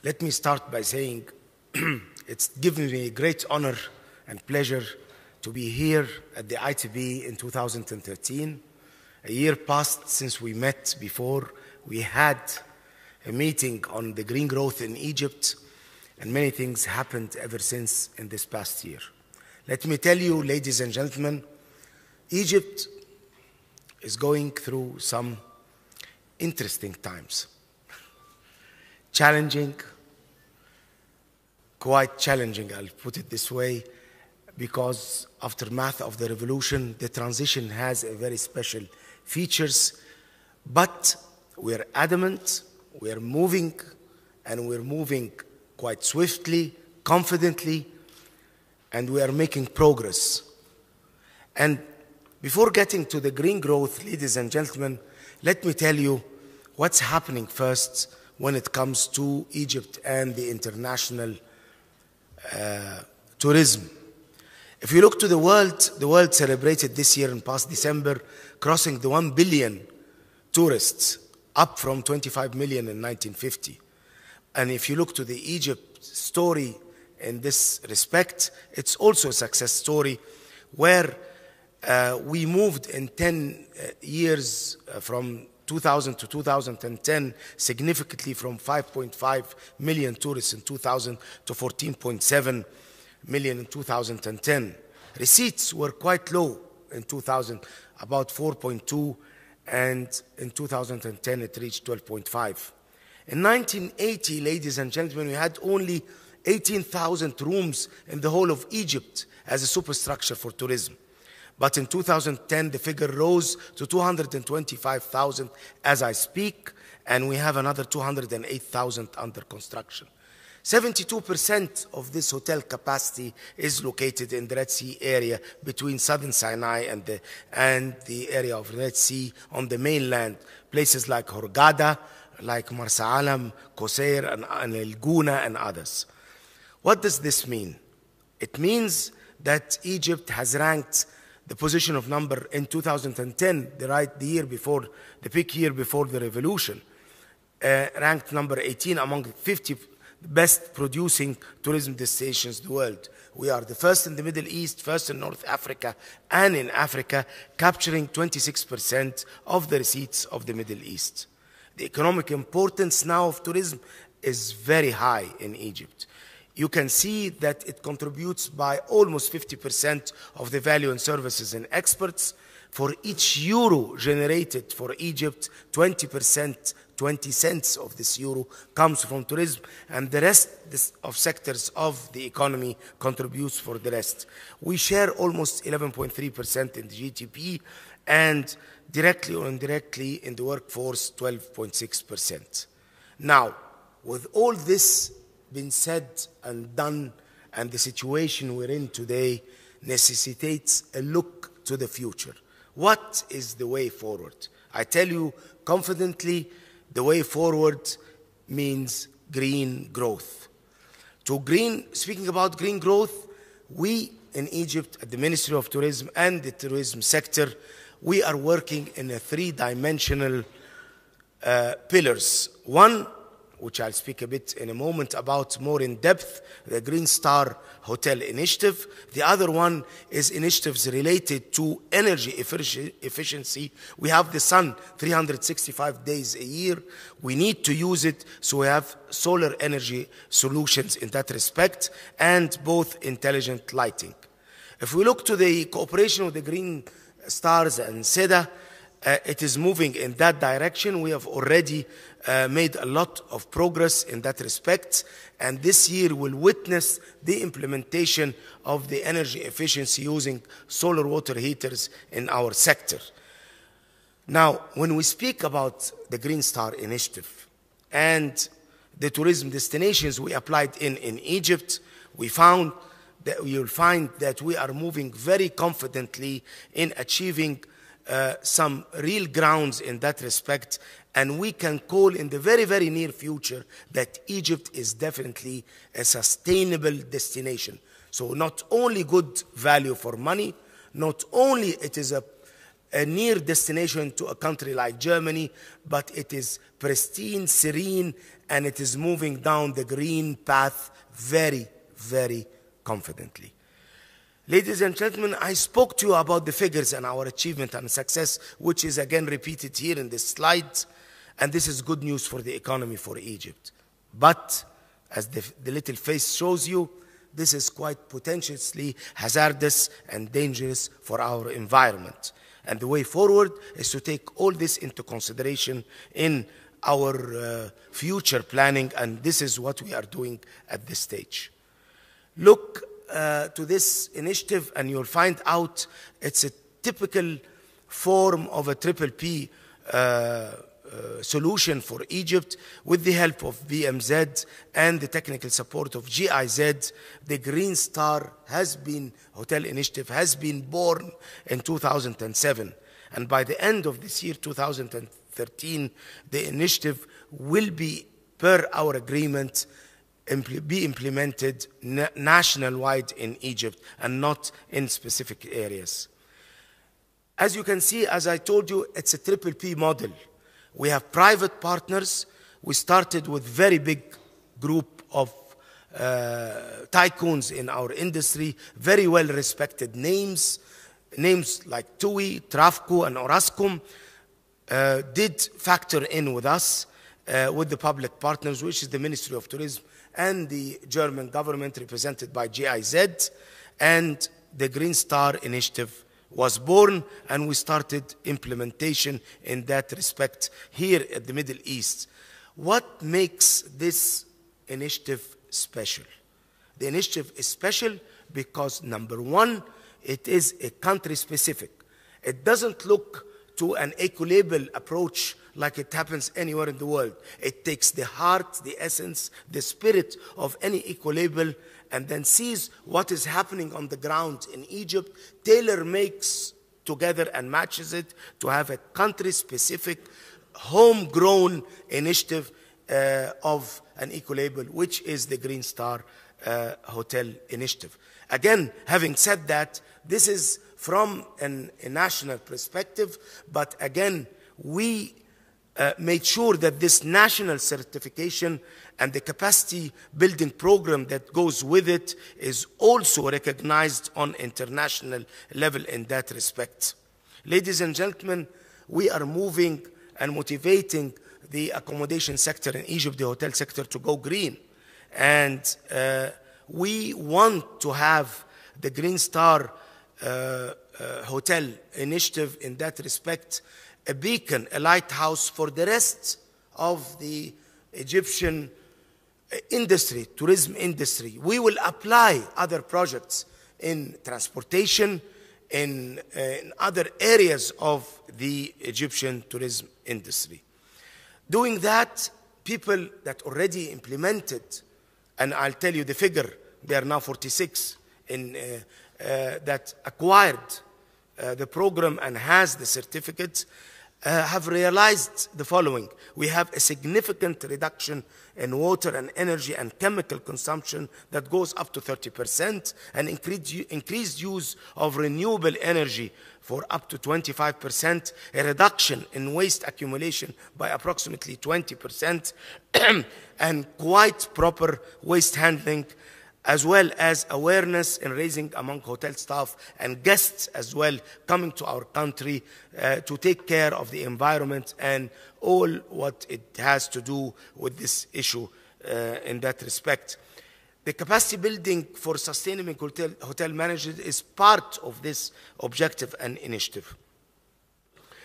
Let me start by saying it's given me great honor and pleasure to be here at the ITB in 2013. A year passed since we met before. We had a meeting on the green growth in Egypt, and many things happened ever since in this past year. Let me tell you, ladies and gentlemen, Egypt is going through some interesting times. Challenging, quite challenging, I'll put it this way, because aftermath of the revolution, the transition has a very special features, but we're adamant, we're moving, and we're moving quite swiftly, confidently, and we are making progress. And before getting to the green growth, ladies and gentlemen, let me tell you what's happening first when it comes to Egypt and the international tourism. If you look to the world celebrated this year in past December, crossing the 1 billion tourists, up from 25 million in 1950. And if you look to the Egypt story in this respect, it's also a success story where we moved in 10 years from 2000 to 2010 significantly from 5.5 million tourists in 2000 to 14.7 million in 2010. Receipts were quite low in 2000, about 4.2, and in 2010 it reached 12.5. In 1980, ladies and gentlemen, we had only 18,000 rooms in the whole of Egypt as a superstructure for tourism. But in 2010, the figure rose to 225,000 as I speak, and we have another 208,000 under construction. 72% of this hotel capacity is located in the Red Sea area between southern Sinai and the area of the Red Sea on the mainland, places like Hurghada, like Marsa Alam, Qusair, and El Gouna, and others. What does this mean? It means that Egypt has ranked the position of number in 2010, the year before, the peak year before the revolution, ranked number 18 among 50 best producing tourism destinations in the world. We are the first in the Middle East, first in North Africa, and in Africa, capturing 26% of the receipts of the Middle East. The economic importance now of tourism is very high in Egypt. You can see that it contributes by almost 50% of the value and services and exports. For each euro generated for Egypt, 20%, 20 cents of this euro comes from tourism, and the rest of sectors of the economy contributes for the rest. We share almost 11.3% in the GDP, and directly or indirectly in the workforce, 12.6%. Now, with all this been said and done, and the situation we're in today necessitates a look to the future. What is the way forward? I tell you confidently, the way forward means green growth. Speaking about green growth, we in Egypt at the Ministry of Tourism and the tourism sector, we are working in a three-dimensional pillars. One, which I'll speak a bit in a moment about more in depth, the Green Star Hotel Initiative. The other one is initiatives related to energy efficiency. We have the sun 365 days a year. We need to use it, so we have solar energy solutions in that respect, and both intelligent lighting. If we look to the cooperation with the Green Stars and SEDA, it is moving in that direction. We have already made a lot of progress in that respect, and this year will witness the implementation of the energy efficiency using solar water heaters in our sector. Now, when we speak about the Green Star Initiative and the tourism destinations we applied in Egypt, we found that you'll find that we are moving very confidently in achieving some real grounds in that respect, and we can call in the very, very near future that Egypt is definitely a sustainable destination. So not only good value for money, not only it is a a near destination to a country like Germany, but it is pristine, serene, and it is moving down the green path very, very confidently. Ladies and gentlemen, I spoke to you about the figures and our achievement and success, which is again repeated here in this slide, and this is good news for the economy for Egypt. But, as the little face shows you, this is quite potentially hazardous and dangerous for our environment. And the way forward is to take all this into consideration in our future planning, and this is what we are doing at this stage. Look to this initiative and you'll find out it's a typical form of a triple P solution for Egypt with the help of BMZ and the technical support of GIZ. The Green Star Hotel Initiative has been born in 2007. And by the end of this year, 2013, the initiative will be, per our agreement, be implemented national-wide in Egypt and not in specific areas. As you can see, as I told you, it's a triple P model. We have private partners. We started with very big group of tycoons in our industry, very well-respected names like TUI, Travco, and Orascom did factor in with us, with the public partners, which is the Ministry of Tourism and the German government represented by GIZ, and the Green Star Initiative was born, and we started implementation in that respect here at the Middle East. What makes this initiative special? The initiative is special because, number one, it is a country-specific. It doesn't look to an eco-label approach like it happens anywhere in the world. It takes the heart, the essence, the spirit of any eco-label and then sees what is happening on the ground in Egypt, tailor-makes together and matches it to have a country-specific, homegrown initiative of an eco-label, which is the Green Star Hotel Initiative. Again, having said that, this is from a national perspective, but again, we made sure that this national certification and the capacity building program that goes with it is also recognized on international level in that respect. Ladies and gentlemen, we are moving and motivating the accommodation sector in Egypt, the hotel sector, to go green. And we want to have the Green Star Hotel Initiative in that respect a beacon, a lighthouse for the rest of the Egyptian industry, tourism industry. We will apply other projects in transportation, in other areas of the Egyptian tourism industry. Doing that, people that already implemented, and I'll tell you the figure, there are now 46 that acquired the program and has the certificates, have realized the following. We have a significant reduction in water and energy and chemical consumption that goes up to 30%, and increased use of renewable energy for up to 25%, a reduction in waste accumulation by approximately 20%, and quite proper waste handling, as well as awareness and raising among hotel staff and guests as well coming to our country to take care of the environment and all what it has to do with this issue in that respect. The capacity building for sustainable hotel management is part of this objective and initiative.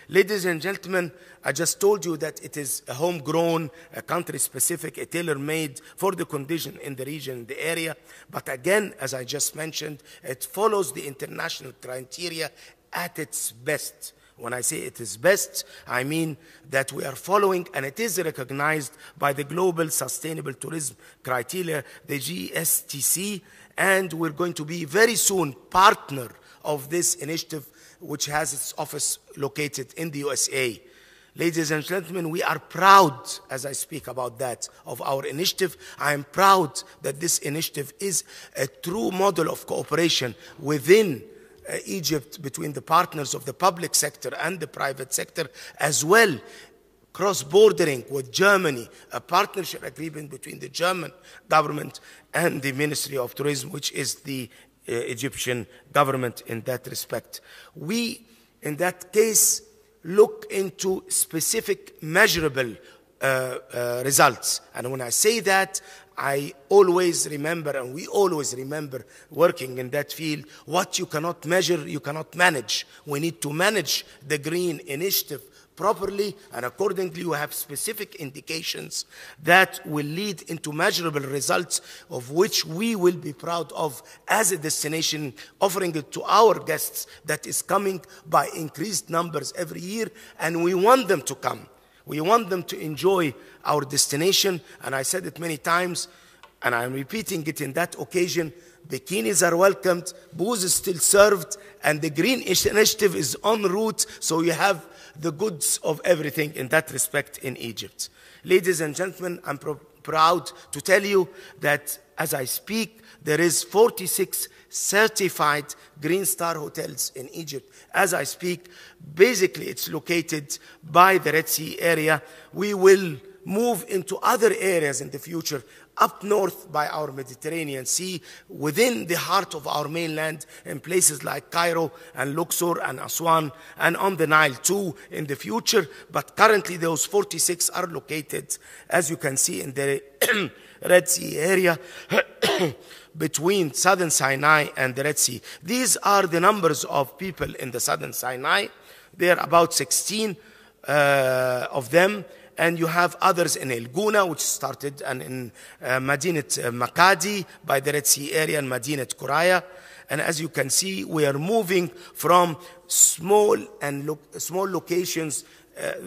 Ladies and gentlemen, I just told you that it is a homegrown, a country-specific, a tailor-made for the condition in the region, the area. But again, as I just mentioned, it follows the international criteria at its best. When I say it is best, I mean that we are following, and it is recognized by the Global Sustainable Tourism Criteria, the GSTC, and we're going to be very soon partner of this initiative, which has its office located in the USA. Ladies and gentlemen, we are proud, as I speak about that, of our initiative. I am proud that this initiative is a true model of cooperation within Egypt, between the partners of the public sector and the private sector, as well cross-bordering with Germany, a partnership agreement between the German government and the Ministry of Tourism, which is the Egyptian government in that respect. We, in that case, look into specific measurable results. And when I say that, I always remember, and we always remember working in that field, what you cannot measure, you cannot manage. We need to manage the green initiative properly, and accordingly we have specific indications that will lead into measurable results of which we will be proud of as a destination, offering it to our guests that is coming by increased numbers every year, and we want them to come. We want them to enjoy our destination, and I said it many times, and I'm repeating it in that occasion, bikinis are welcomed, booze is still served, and the green initiative is en route, so you have the goods of everything in that respect in Egypt. Ladies and gentlemen, I'm proud to tell you that as I speak, there is 46 certified Green Star hotels in Egypt. As I speak, basically it's located by the Red Sea area. We will move into other areas in the future, up north by our Mediterranean Sea, within the heart of our mainland, in places like Cairo and Luxor and Aswan, and on the Nile too in the future. But currently those 46 are located, as you can see, in the Red Sea area between southern Sinai and the Red Sea. These are the numbers of people in the southern Sinai. There are about 16 of them. And you have others in El Guna, which started, and in Madinat Makadi by the Red Sea area, and Madinat Kuraya. And as you can see, we are moving from small locations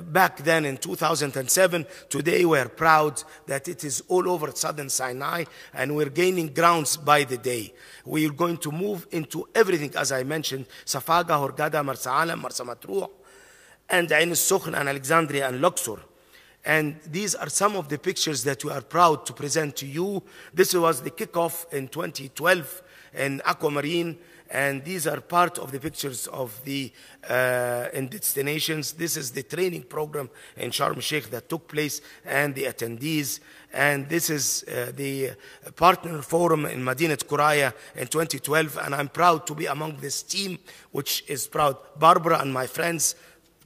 back then in 2007. Today we are proud that it is all over southern Sinai, and we're gaining grounds by the day. We are going to move into everything, as I mentioned, Safaga, Hurghada, Marsa Alam, Marsa Matruh, and Ain al-Sukh, and Alexandria, and Luxor. And these are some of the pictures that we are proud to present to you. This was the kickoff in 2012 in Aquamarine, and these are part of the pictures of the in destinations. This is the training program in Sharm el-Sheikh that took place and the attendees. And this is the partner forum in Madinat Kuraya in 2012, and I'm proud to be among this team, which is proud. Barbara and my friends,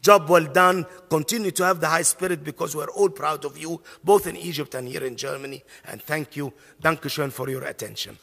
job well done. Continue to have the high spirit, because we're all proud of you, both in Egypt and here in Germany. And thank you. Dankeschön for your attention.